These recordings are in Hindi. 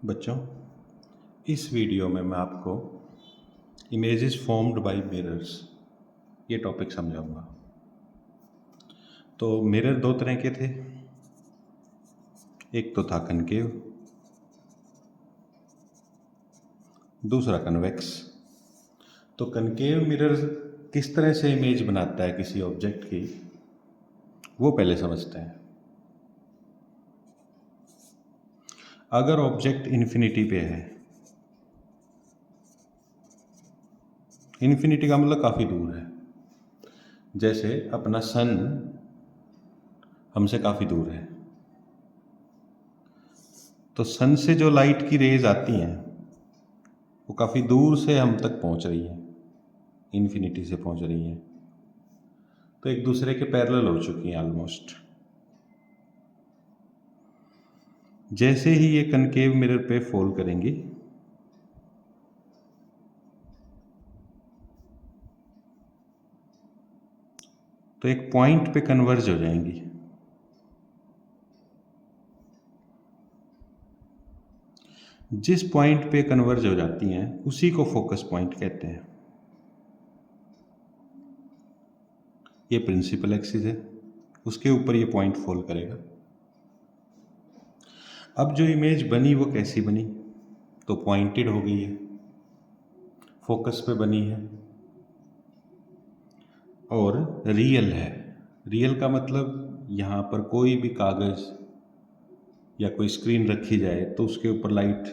बच्चों, इस वीडियो में मैं आपको इमेजेस फॉर्म्ड बाय मिरर्स ये टॉपिक समझाऊंगा। तो मिरर दो तरह के थे, एक तो था कनकेव, दूसरा कन्वेक्स। तो कनकेव मिरर किस तरह से इमेज बनाता है किसी ऑब्जेक्ट की, वो पहले समझते हैं। अगर ऑब्जेक्ट इन्फिनिटी पे है, इन्फिनिटी का मतलब काफ़ी दूर है, जैसे अपना सन हमसे काफ़ी दूर है, तो सन से जो लाइट की रेज आती हैं वो काफ़ी दूर से हम तक पहुंच रही हैं, इन्फिनिटी से पहुंच रही हैं, तो एक दूसरे के पैरेलल हो चुकी हैं ऑलमोस्ट। जैसे ही ये कनकेव मिरर पे फॉल करेंगी तो एक पॉइंट पे कन्वर्ज हो जाएंगी। जिस पॉइंट पे कन्वर्ज हो जाती हैं उसी को फोकस पॉइंट कहते हैं। ये प्रिंसिपल एक्सिस है, उसके ऊपर ये पॉइंट फॉल करेगा। अब जो इमेज बनी वो कैसी बनी, तो पॉइंटेड हो गई है, फोकस पे बनी है और रियल है। रियल का मतलब यहाँ पर कोई भी कागज़ या कोई स्क्रीन रखी जाए तो उसके ऊपर लाइट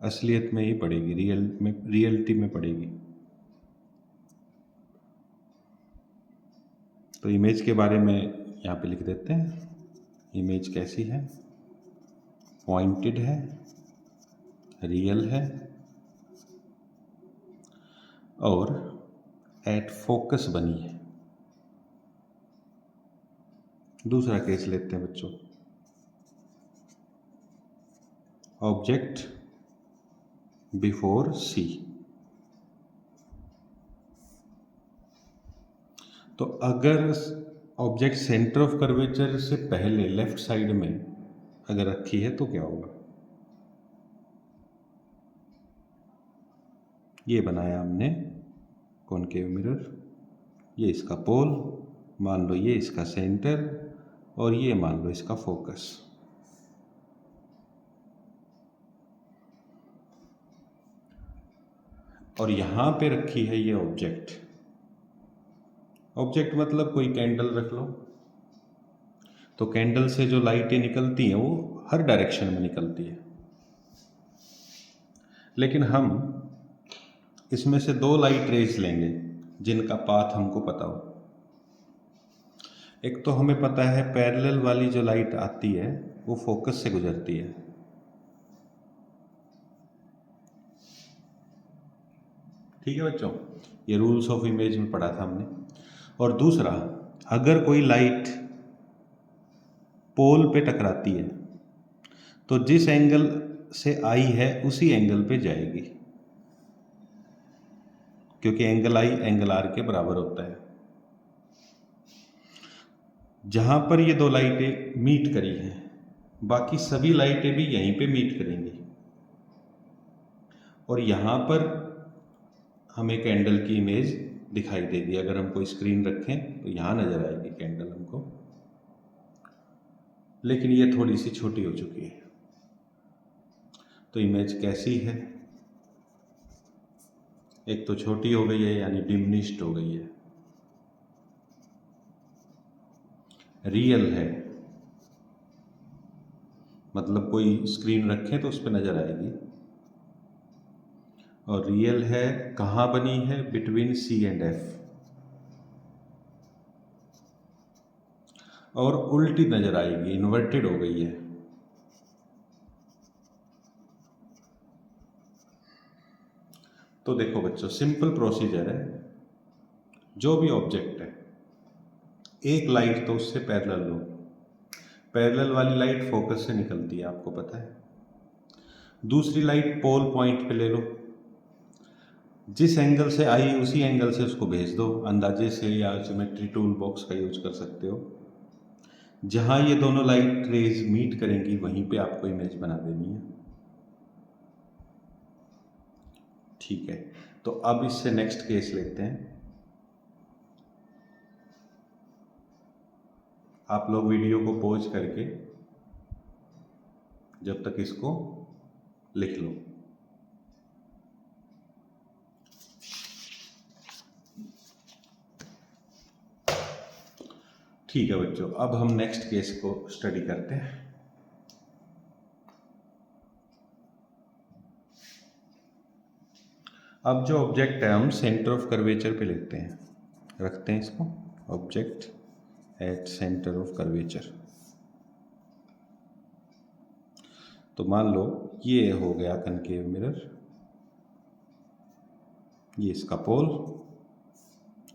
असलियत में ही पड़ेगी, रियलिटी में पड़ेगी। तो इमेज के बारे में यहाँ पे लिख देते हैं। इमेज कैसी है, पॉइंटेड है, रियल है और एट फोकस बनी है। दूसरा केस लेते हैं बच्चों, ऑब्जेक्ट बिफोर सी। तो अगर ऑब्जेक्ट सेंटर ऑफ कर्वेचर से पहले लेफ्ट साइड में अगर रखी है तो क्या होगा। ये बनाया हमने कॉनकेव मिरर, ये इसका पोल मान लो, ये इसका सेंटर और ये मान लो इसका फोकस। और यहाँ पे रखी है ये ऑब्जेक्ट। ऑब्जेक्ट मतलब कोई कैंडल रख लो, तो कैंडल से जो लाइटें निकलती हैं वो हर डायरेक्शन में निकलती है, लेकिन हम इसमें से दो लाइट रेज लेंगे जिनका पाथ हमको पता हो। एक तो हमें पता है पैरेलल वाली जो लाइट आती है वो फोकस से गुजरती है, ठीक है बच्चों, ये रूल्स ऑफ इमेज में पढ़ा था हमने। और दूसरा, अगर कोई लाइट पोल पे टकराती है तो जिस एंगल से आई है उसी एंगल पे जाएगी, क्योंकि एंगल आई एंगल आर के बराबर होता है। जहां पर ये दो लाइटें मीट करी हैं बाकी सभी लाइटें भी यहीं पे मीट करेंगी, और यहाँ पर हमें कैंडल की इमेज दिखाई देगी। अगर हम कोई स्क्रीन रखें तो यहाँ नजर आएगी कैंडल हमको, लेकिन ये थोड़ी सी छोटी हो चुकी है। तो इमेज कैसी है, एक तो छोटी हो गई है यानी डिमिनिश्ड हो गई है। रियल है मतलब कोई स्क्रीन रखें तो उस पर नजर आएगी। और रियल है कहाँ बनी है, बिटवीन सी एंड एफ, और उल्टी नजर आएगी, इन्वर्टेड हो गई है। तो देखो बच्चों, सिंपल प्रोसीजर है। जो भी ऑब्जेक्ट है एक लाइट तो उससे पैरेलल लो, पैरेलल वाली लाइट फोकस से निकलती है आपको पता है। दूसरी लाइट पोल पॉइंट पे ले लो, जिस एंगल से आई उसी एंगल से उसको भेज दो, अंदाजे से या ज्योमेट्री टूल बॉक्स का यूज कर सकते हो। जहाँ ये दोनों लाइट रेज मीट करेंगी वहीं पे आपको इमेज बना देनी है। ठीक है, तो अब इससे नेक्स्ट केस लेते हैं। आप लोग वीडियो को पॉज करके जब तक इसको लिख लो। ठीक है बच्चों, अब हम नेक्स्ट केस को स्टडी करते हैं। अब जो ऑब्जेक्ट है हम सेंटर ऑफ कर्वेचर पे लेते हैं, रखते हैं इसको object at centre of curvature. तो मान लो ये हो गया कनकेव मिरर, ये इसका पोल,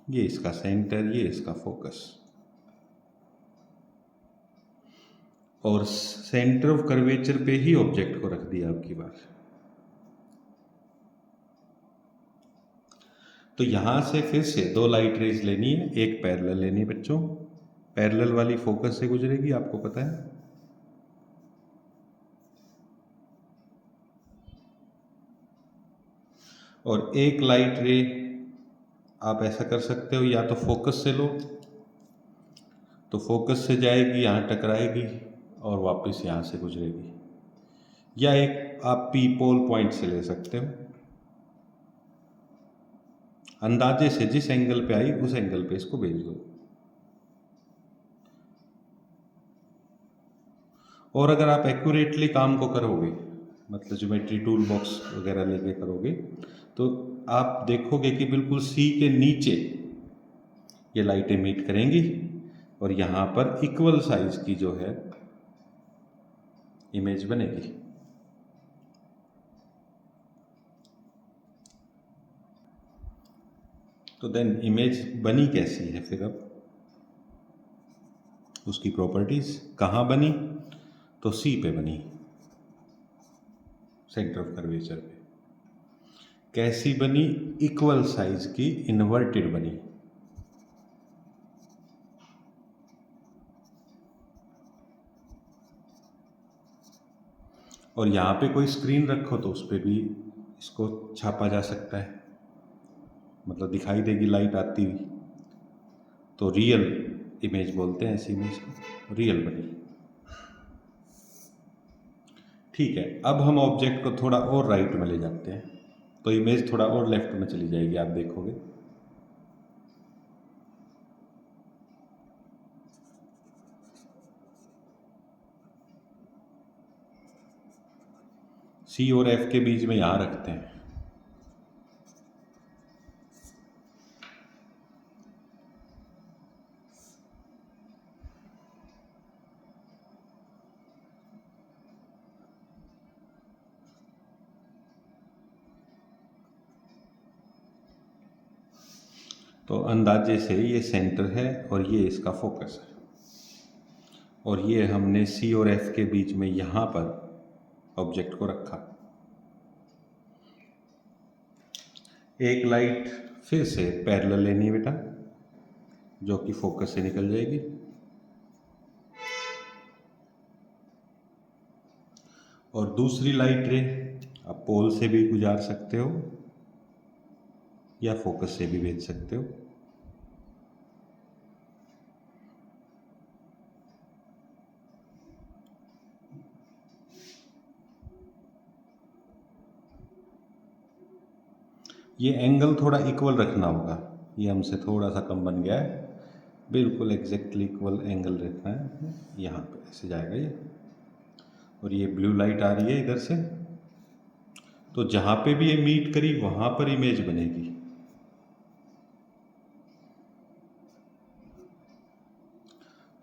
ये इसका सेंटर, ये इसका फोकस, और सेंटर ऑफ कर्वेचर पे ही ऑब्जेक्ट को रख दिया अब की बार। तो यहां से फिर से दो लाइट रेज लेनी है, एक पैरेलल लेनी है बच्चों, पैरेलल वाली फोकस से गुजरेगी, आपको पता है। और एक लाइट रे आप ऐसा कर सकते हो, या तो फोकस से लो, तो फोकस से जाएगी यहाँ टकराएगी और वापस यहाँ से गुजरेगी, या एक आप पी पोल पॉइंट से ले सकते हो, अंदाजे से जिस एंगल पे आई उस एंगल पे इसको भेज दो। और अगर आप एक्यूरेटली काम को करोगे, मतलब ज्योमेट्री टूल बॉक्स वगैरह लेके करोगे, तो आप देखोगे कि बिल्कुल सी के नीचे ये लाइटें मीट करेंगी और यहाँ पर इक्वल साइज की जो है इमेज बनेगी। तो देन इमेज बनी कैसी है फिर, अब उसकी प्रॉपर्टीज कहाँ बनी, तो सी पे बनी, सेंटर ऑफ कर्वेचर पे। कैसी बनी, इक्वल साइज की, इन्वर्टेड बनी। और यहाँ पे कोई स्क्रीन रखो तो उस पर भी इसको छापा जा सकता है, मतलब दिखाई देगी लाइट आती हुई, तो रियल इमेज बोलते हैं ऐसी इमेज को, रियल बनी। ठीक है, अब हम ऑब्जेक्ट को थोड़ा और राइट में ले जाते हैं, तो इमेज थोड़ा और लेफ्ट में चली जाएगी, आप देखोगे। सी और एफ के बीच में यहां रखते हैं। तो अंदाजे से ये सेंटर है और ये इसका फोकस है, और ये हमने सी और एफ के बीच में यहाँ पर ऑब्जेक्ट को रखा। एक लाइट फिर से पैरेलल लेनी है बेटा, जो कि फोकस से निकल जाएगी, और दूसरी लाइट रे आप पोल से भी गुजार सकते हो या फोकस से भी भेज सकते हो। ये एंगल थोड़ा इक्वल रखना होगा, ये हमसे थोड़ा सा कम बन गया है, बिल्कुल एग्जैक्टली इक्वल एंगल रखना है। यहाँ पे ऐसे जाएगा ये, और ये ब्लू लाइट आ रही है इधर से, तो जहाँ पे भी ये मीट करी वहाँ पर इमेज बनेगी।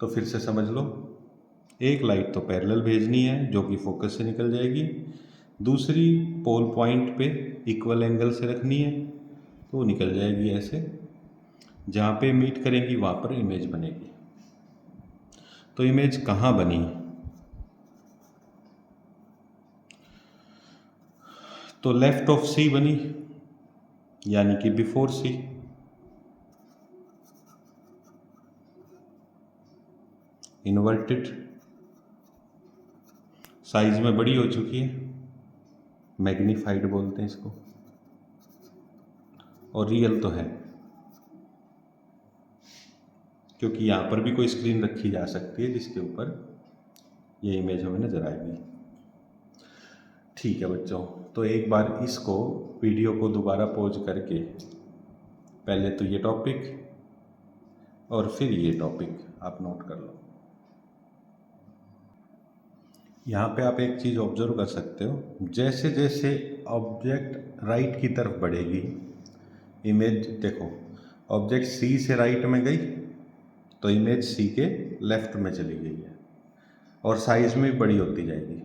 तो फिर से समझ लो, एक लाइट तो पैरेलल भेजनी है जो कि फोकस से निकल जाएगी, दूसरी पोल पॉइंट पे इक्वल एंगल से रखनी है तो निकल जाएगी ऐसे, जहाँ पे मीट करेंगी वहाँ पर इमेज बनेगी। तो इमेज कहाँ बनी, तो लेफ्ट ऑफ सी बनी, यानी कि बिफोर सी। इन्वर्टेड, साइज में बड़ी हो चुकी है, मैग्नीफाइड बोलते हैं इसको। और रियल तो है, क्योंकि यहाँ पर भी कोई स्क्रीन रखी जा सकती है जिसके ऊपर ये इमेज हमें नज़र आएगी। ठीक है बच्चों, तो एक बार इसको वीडियो को दोबारा पॉज करके पहले तो ये टॉपिक और फिर ये टॉपिक आप नोट कर लो। यहाँ पे आप एक चीज़ ऑब्जर्व कर सकते हो, जैसे जैसे ऑब्जेक्ट राइट की तरफ बढ़ेगी इमेज, देखो ऑब्जेक्ट सी से राइट में गई तो इमेज सी के लेफ्ट में चली गई है और साइज में भी बड़ी होती जाएगी।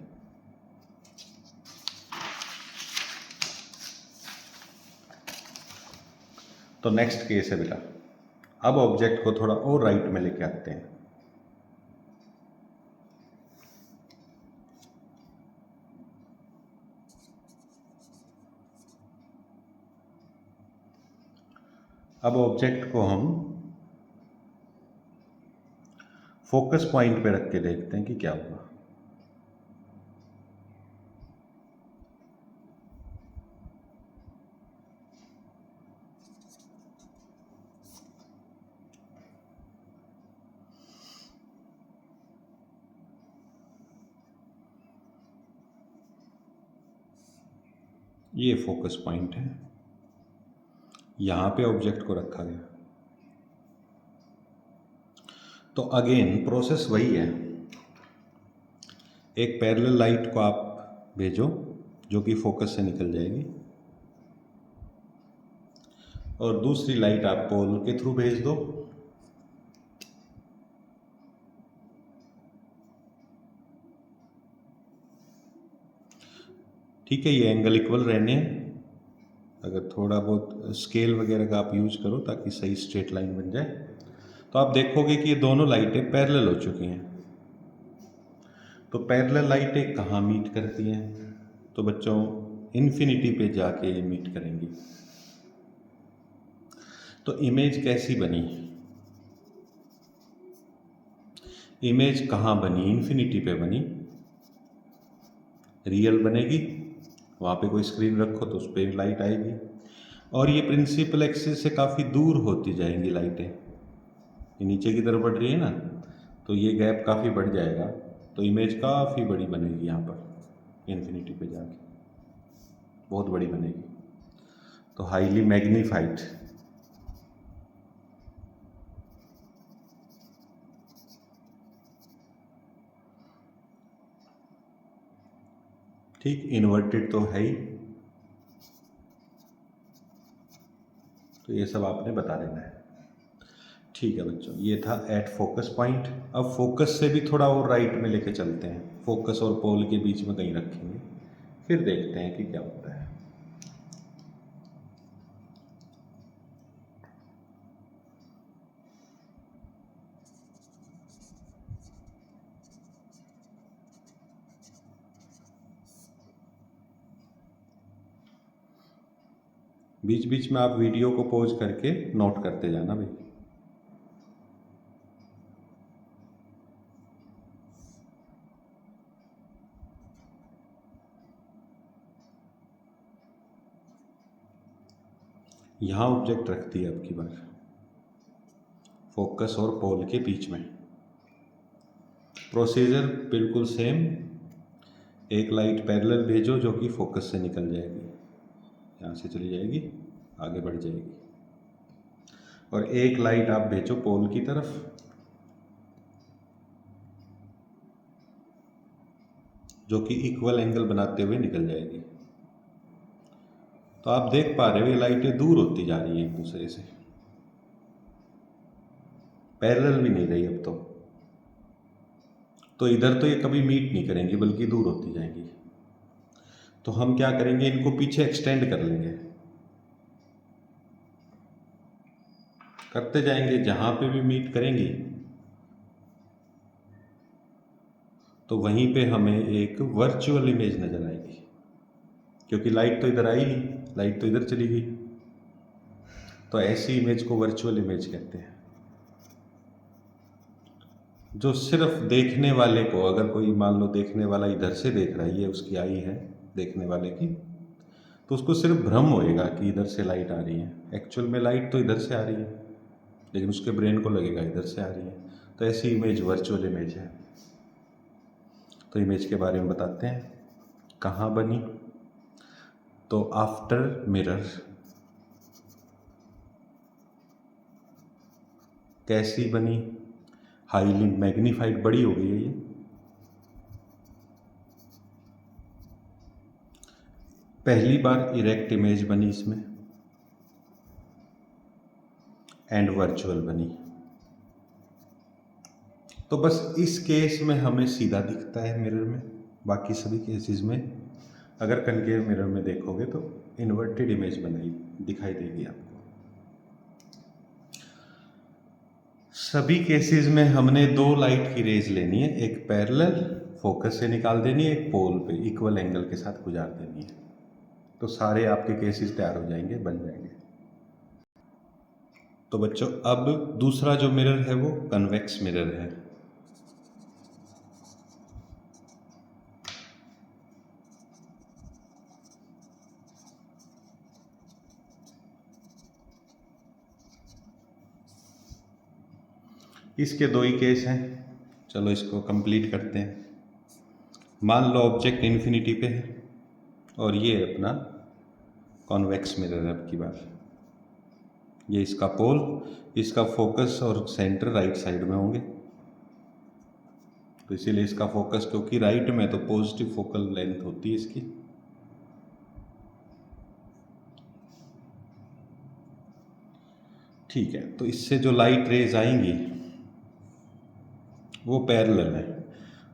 तो नेक्स्ट केस है बेटा, अब ऑब्जेक्ट को थोड़ा और राइट में लेके आते हैं। अब ऑब्जेक्ट को हम फोकस पॉइंट पे रख के देखते हैं कि क्या होगा। ये फोकस पॉइंट है, यहाँ पे ऑब्जेक्ट को रखा गया। तो अगेन प्रोसेस वही है, एक पैरेलल लाइट को आप भेजो जो कि फोकस से निकल जाएगी और दूसरी लाइट आप पोल के थ्रू भेज दो। ठीक है, ये एंगल इक्वल रहने, अगर थोड़ा बहुत स्केल वगैरह का आप यूज करो ताकि सही स्ट्रेट लाइन बन जाए, तो आप देखोगे कि ये दोनों लाइटें पैरेलल हो चुकी हैं। तो पैरेलल लाइटें कहाँ मीट करती हैं? तो बच्चों इन्फिनिटी पे जाके ये मीट करेंगी। तो इमेज कैसी बनी? इमेज कहाँ बनी? इन्फिनिटी पे बनी। रियल बनेगी, वहाँ पे कोई स्क्रीन रखो तो उस पर लाइट आएगी और ये प्रिंसिपल एक्सिस से काफ़ी दूर होती जाएंगी लाइटें। ये नीचे की तरफ बढ़ रही है ना, तो ये गैप काफ़ी बढ़ जाएगा, तो इमेज काफ़ी बड़ी बनेगी यहाँ पर इन्फिनिटी पे जाके, बहुत बड़ी बनेगी। तो हाईली मैग्नीफाइड। ठीक, इन्वर्टेड तो है ही, तो ये सब आपने बता देना है। ठीक है बच्चों, ये था एट फोकस पॉइंट। अब फोकस से भी थोड़ा और राइट में लेके चलते हैं, फोकस और पोल के बीच में कहीं रखेंगे, फिर देखते हैं कि क्या होता है। बीच बीच में आप वीडियो को पॉज करके नोट करते जाना भाई। यहाँ ऑब्जेक्ट रखती है अब की बार फोकस और पोल के बीच में। प्रोसीजर बिल्कुल सेम, एक लाइट पैरेलल भेजो जो कि फोकस से निकल जाएगी, यहाँ से चली जाएगी, आगे बढ़ जाएगी, और एक लाइट आप भेजो पोल की तरफ जो कि इक्वल एंगल बनाते हुए निकल जाएगी। तो आप देख पा रहे हो ये लाइटें दूर होती जा रही हैं एक दूसरे से, पैरेलल भी नहीं रही अब तो इधर तो ये कभी मीट नहीं करेंगी बल्कि दूर होती जाएंगी। तो हम क्या करेंगे, इनको पीछे एक्सटेंड कर लेंगे, करते जाएंगे, जहां पे भी मीट करेंगी तो वहीं पे हमें एक वर्चुअल इमेज नजर आएगी, क्योंकि लाइट तो इधर आई नहीं, लाइट तो इधर चली गई। तो ऐसी इमेज को वर्चुअल इमेज कहते हैं, जो सिर्फ देखने वाले को, अगर कोई मान लो देखने वाला इधर से देख रहा है, ये उसकी आई है देखने वाले की, तो उसको सिर्फ भ्रम होएगा कि इधर से लाइट आ रही है, एक्चुअल में लाइट तो इधर से आ रही है, लेकिन उसके ब्रेन को लगेगा इधर से आ रही है। तो ऐसी इमेज वर्चुअल इमेज है। तो इमेज के बारे में बताते हैं, कहाँ बनी। तो आफ्टर मिरर, कैसी बनी, हाईली मैग्नीफाइड, बड़ी हो गई है ये। पहली बार इरेक्ट इमेज बनी इसमें, एंड वर्चुअल बनी। तो बस इस केस में हमें सीधा दिखता है मिरर में, बाकी सभी केसेस में अगर कनकेव मिरर में देखोगे तो इन्वर्टेड इमेज बनाई दिखाई देगी आपको। सभी केसेस में हमने दो लाइट की रेज लेनी है, एक पैरेलल फोकस से निकाल देनी है, एक पोल पे इक्वल एंगल के साथ गुजार देनी है। तो सारे आपके केसेस तैयार हो जाएंगे, बन जाएंगे। तो बच्चों अब दूसरा जो मिरर है वो कन्वेक्स मिरर है। इसके दो ही केस हैं, चलो इसको कंप्लीट करते हैं। मान लो ऑब्जेक्ट इन्फिनिटी पे है और ये अपना कॉन्वेक्स मिरर है। अब की बार ये इसका पोल, इसका फोकस और सेंटर राइट साइड में होंगे, तो इसीलिए इसका फोकस, क्योंकि राइट में तो पॉजिटिव फोकल लेंथ होती है इसकी। ठीक है, तो इससे जो लाइट रेज आएंगी वो पैरेलल है,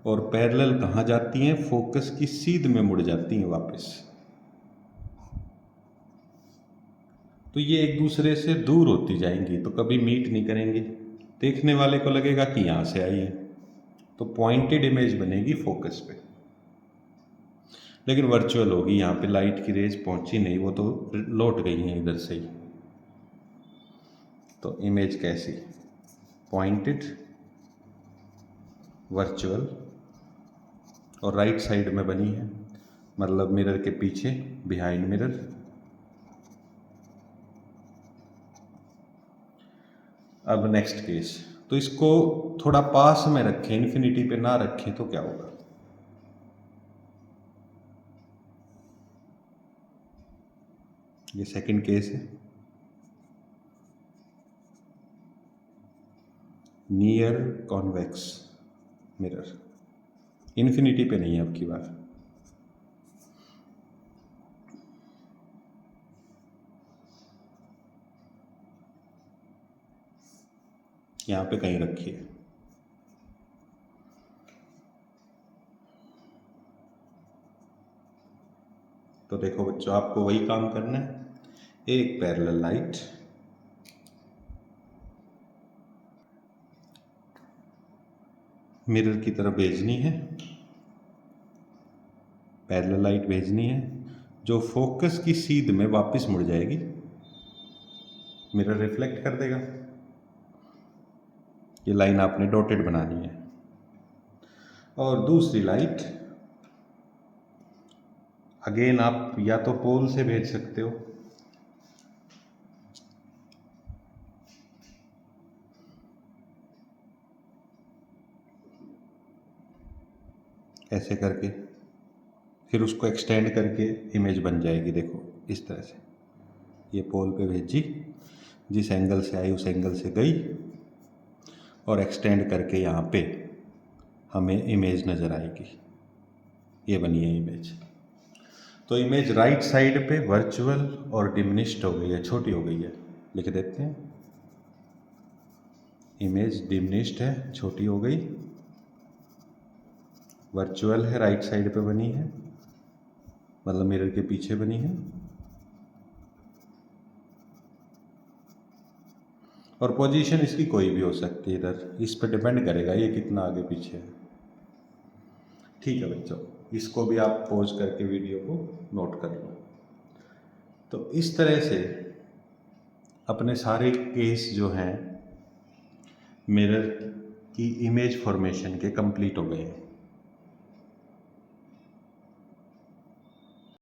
और पैरेलल कहाँ जाती हैं, फोकस की सीध में मुड़ जाती हैं वापस। तो ये एक दूसरे से दूर होती जाएंगी, तो कभी मीट नहीं करेंगी। देखने वाले को लगेगा कि यहाँ से आई है, तो पॉइंटेड इमेज बनेगी फोकस पे, लेकिन वर्चुअल होगी। यहाँ पे लाइट की रेज पहुंची नहीं, वो तो लौट गई हैं इधर से ही। तो इमेज कैसी, पॉइंटेड, वर्चुअल, और राइट साइड में बनी है, मतलब मिरर के पीछे, बिहाइंड मिरर। अब नेक्स्ट केस, तो इसको थोड़ा पास में रखें, इन्फिनिटी पे ना रखें तो क्या होगा। ये सेकंड केस है, नियर कॉन्वेक्स मिरर, इन्फिनिटी पे नहीं है अब की बार। यहाँ पे कहीं रखिए। तो देखो बच्चों, आपको वही काम करना है, एक पैरेलल लाइट मिरर की तरफ भेजनी है, पैरेलल लाइट भेजनी है, जो फोकस की सीध में वापस मुड़ जाएगी, मिरर रिफ्लेक्ट कर देगा। ये लाइन आपने डॉटेड बनानी है। और दूसरी लाइट अगेन आप या तो पोल से भेज सकते हो, ऐसे करके, फिर उसको एक्सटेंड करके इमेज बन जाएगी। देखो इस तरह से, ये पोल पे भेजी, जिस एंगल से आई उस एंगल से गई, और एक्सटेंड करके यहाँ पे हमें इमेज नज़र आएगी। ये बनी है इमेज। तो इमेज राइट साइड पे वर्चुअल और डिमिनिश्ड हो गई है, छोटी हो गई है। लिख देते हैं, इमेज डिमिनिश्ड है, छोटी हो गई, वर्चुअल है, राइट साइड पे बनी है, मतलब मिरर के पीछे बनी है, और पोजीशन इसकी कोई भी हो सकती है इधर, इस पर डिपेंड करेगा ये कितना आगे पीछे है। ठीक है बच्चों, इसको भी आप पॉज करके वीडियो को नोट कर लो। तो इस तरह से अपने सारे केस जो हैं मिरर की इमेज फॉर्मेशन के कंप्लीट हो गए हैं।